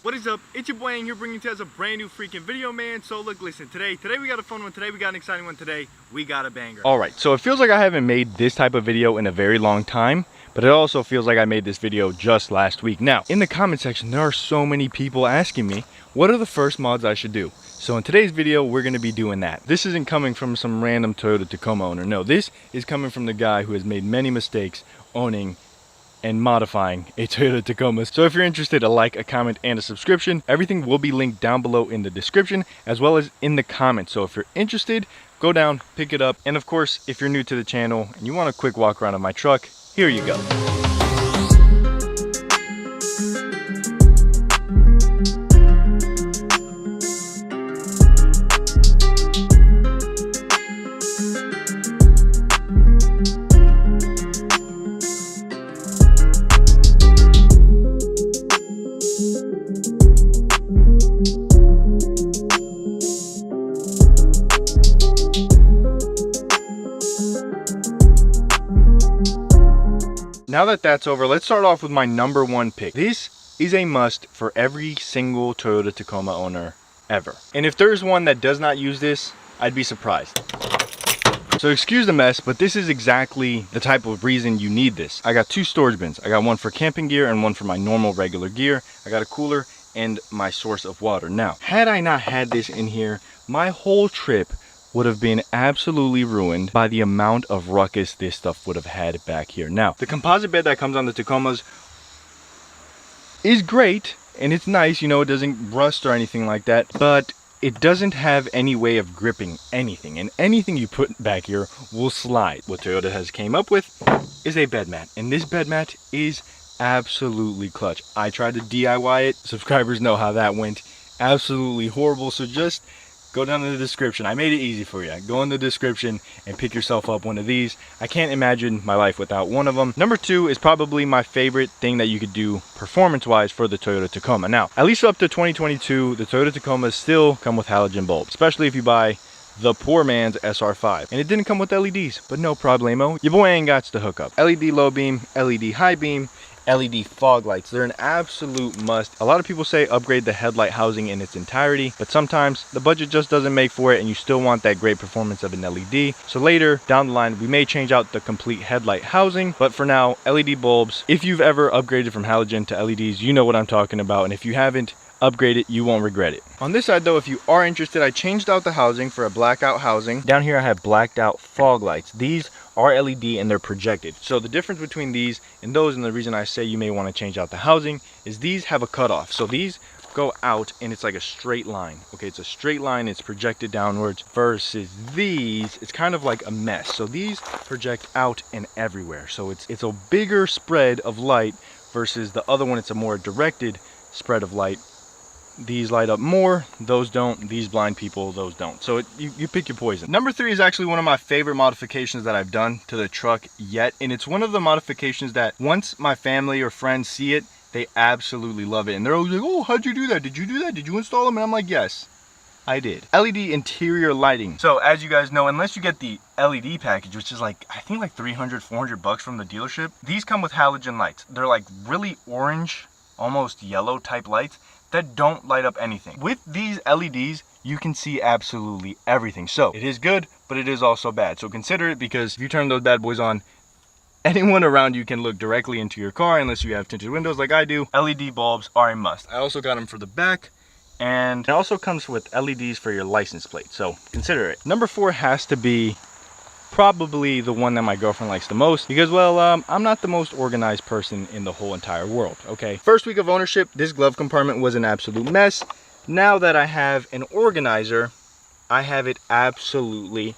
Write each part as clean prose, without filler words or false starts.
What is up? It's your boy Aing here, bringing to us a brand new freaking video, man. So look, listen, today we got a fun one. Today we got an exciting one. Today we got a banger. All right, so it feels like I haven't made this type of video in a very long time, but it also feels like I made this video just last week. Now, in the comment section, there are so many people asking me, what are the first mods I should do? So in today's video, we're gonna be doing that. This isn't coming from some random Toyota Tacoma owner. No, this is coming from the guy who has made many mistakes owning and modifying a Toyota Tacoma. So if you're interested, a like, a comment, and a subscription. Everything will be linked down below in the description as well as in the comments. So if you're interested, go down, pick it up. And of course, if you're new to the channel and you want a quick walk around of my truck, here you go. Now that that's over, let's start off with my number one pick. This is a must for every single Toyota Tacoma owner ever. And if there's one that does not use this, I'd be surprised. So excuse the mess, but this is exactly the type of reason you need this. I got two storage bins. I got one for camping gear and one for my normal regular gear. I got a cooler and my source of water. Now, had I not had this in here, my whole trip would have been absolutely ruined by the amount of ruckus this stuff would have had back here. Now, the composite bed that comes on the Tacomas is great and it's nice, you know, it doesn't rust or anything like that, but it doesn't have any way of gripping anything, and anything you put back here will slide. What Toyota has came up with is a bed mat, and this bed mat is absolutely clutch. I tried to DIY it. Subscribers know how that went. Absolutely horrible. So just go down in the description. I made it easy for you. Go in the description and pick yourself up one of these. I can't imagine my life without one of them. Number two is probably my favorite thing that you could do performance-wise for the Toyota Tacoma. Now, at least up to 2022, the Toyota Tacomas still come with halogen bulbs, especially if you buy the poor man's SR5. And it didn't come with LEDs, but no problemo. Your boy ain't got the hookup. LED low beam, LED high beam, LED fog lights. They're an absolute must. A lot of people say upgrade the headlight housing in its entirety, but sometimes the budget just doesn't make for it and you still want that great performance of an LED. So later down the line, we may change out the complete headlight housing, but for now, LED bulbs. If you've ever upgraded from halogen to LEDs, you know what I'm talking about. And if you haven't, upgrade it, you won't regret it. On this side though, if you are interested, I changed out the housing for a blackout housing. Down here I have blacked out fog lights. These are LED and they're projected. So the difference between these and those, and the reason I say you may want to change out the housing, is these have a cutoff. So these go out and it's like a straight line. Okay, it's a straight line, it's projected downwards, versus these, it's kind of like a mesh. So these project out and everywhere. So it's a bigger spread of light versus the other one, it's a more directed spread of light. These light up more, those don't. These blind people, those don't. So you pick your poison. Number three is actually one of my favorite modifications that I've done to the truck yet. And it's one of the modifications that once my family or friends see it, they absolutely love it. And they're always like, oh, how'd you do that? Did you do that? Did you install them? And I'm like, yes, I did. LED interior lighting. So as you guys know, unless you get the LED package, which is like, I think like 300, 400 bucks from the dealership, these come with halogen lights. They're like really orange, almost yellow type lights that don't light up anything. With these LEDs, you can see absolutely everything. So it is good, but it is also bad. So consider it, because if you turn those bad boys on, anyone around you can look directly into your car unless you have tinted windows like I do. LED bulbs are a must. I also got them for the back, and it also comes with LEDs for your license plate. So consider it. Number four has to be probably the one that my girlfriend likes the most, because well, I'm not the most organized person in the whole entire world. Okay, first week of ownership, this glove compartment was an absolute mess. Now that I have an organizer, I have it absolutely,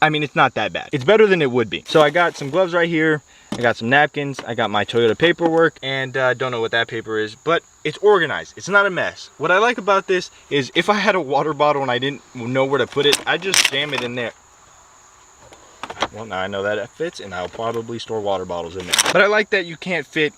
I mean, it's not that bad. It's better than it would be. So I got some gloves right here, I got some napkins, I got my Toyota paperwork, and don't know what that paper is, but it's organized. It's not a mess. What I like about this is if I had a water bottle and I didn't know where to put it, I just jam it in there. Well, now I know that it fits, and I'll probably store water bottles in there. But I like that you can't fit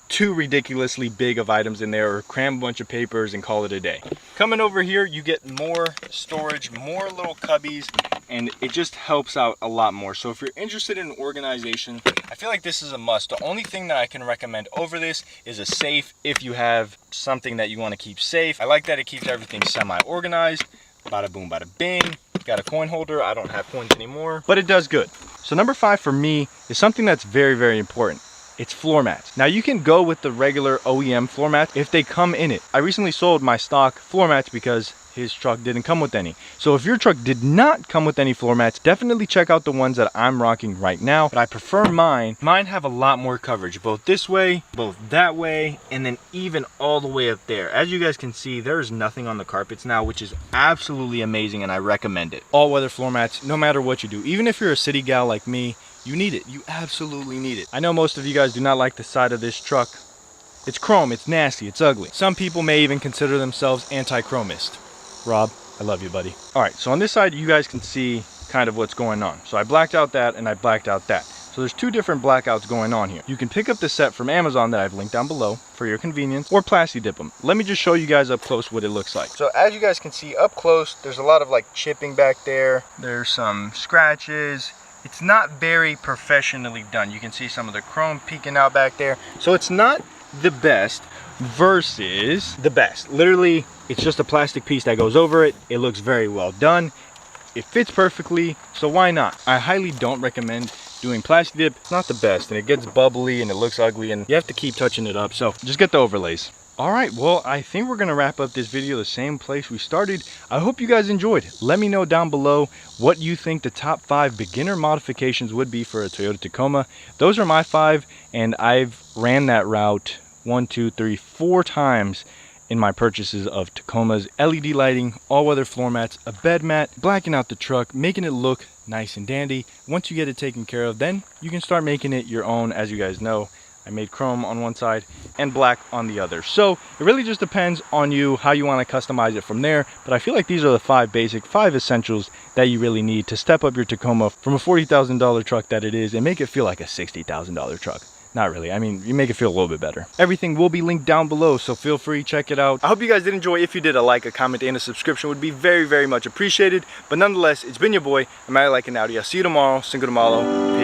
too ridiculously big of items in there or cram a bunch of papers and call it a day. Coming over here, you get more storage, more little cubbies, and it just helps out a lot more. So if you're interested in organization, I feel like this is a must. The only thing that I can recommend over this is a safe if you have something that you want to keep safe. I like that it keeps everything semi-organized. Bada boom, bada bing. Got a coin holder. I don't have coins anymore, but it does good. So number 5 for me is something that's very, very important. It's floor mats. Now you can go with the regular OEM floor mats if they come in it. I recently sold my stock floor mats because his truck didn't come with any. So if your truck did not come with any floor mats, definitely check out the ones that I'm rocking right now. But I prefer mine. Mine have a lot more coverage, both this way, both that way, and then even all the way up there. As you guys can see, there's nothing on the carpets now, which is absolutely amazing, and I recommend it. All weather floor mats, no matter what you do. Even if you're a city gal like me, you need it. You absolutely need it. I know most of you guys do not like the side of this truck. It's chrome, it's nasty, it's ugly. Some people may even consider themselves anti-chromist. Rob, I love you, buddy. All right, so on this side, you guys can see kind of what's going on. So I blacked out that and I blacked out that. So there's 2 different blackouts going on here. You can pick up the set from Amazon that I've linked down below for your convenience, or plasti dip them. Let me just show you guys up close what it looks like. So as you guys can see up close, there's a lot of like chipping back there. There's some scratches. It's not very professionally done. You can see some of the chrome peeking out back there. So it's not the best versus the best. Literally, it's just a plastic piece that goes over it. It looks very well done. It fits perfectly, so why not? I highly don't recommend doing plastic dip. It's not the best, and it gets bubbly and it looks ugly, and you have to keep touching it up. So just get the overlays. All right, well, I think we're gonna wrap up this video the same place we started. I hope you guys enjoyed. Let me know down below what you think the top 5 beginner modifications would be for a Toyota Tacoma. Those are my 5, and I've ran that route 1, 2, 3, 4 times in my purchases of Tacomas, LED lighting, all-weather floor mats, a bed mat, blacking out the truck, making it look nice and dandy. Once you get it taken care of, then you can start making it your own. As you guys know, I made chrome on one side and black on the other. So it really just depends on you how you want to customize it from there. But I feel like these are the 5 essentials that you really need to step up your Tacoma from a $40,000 truck that it is and make it feel like a $60,000 truck. Not really. I mean, you make it feel a little bit better. Everything will be linked down below, so feel free, check it out. I hope you guys did enjoy. If you did, a like, a comment, and a subscription would be very, very much appreciated. But nonetheless, it's been your boy, I'm Like an Audi. I'll see you tomorrow. Cinco de Malo.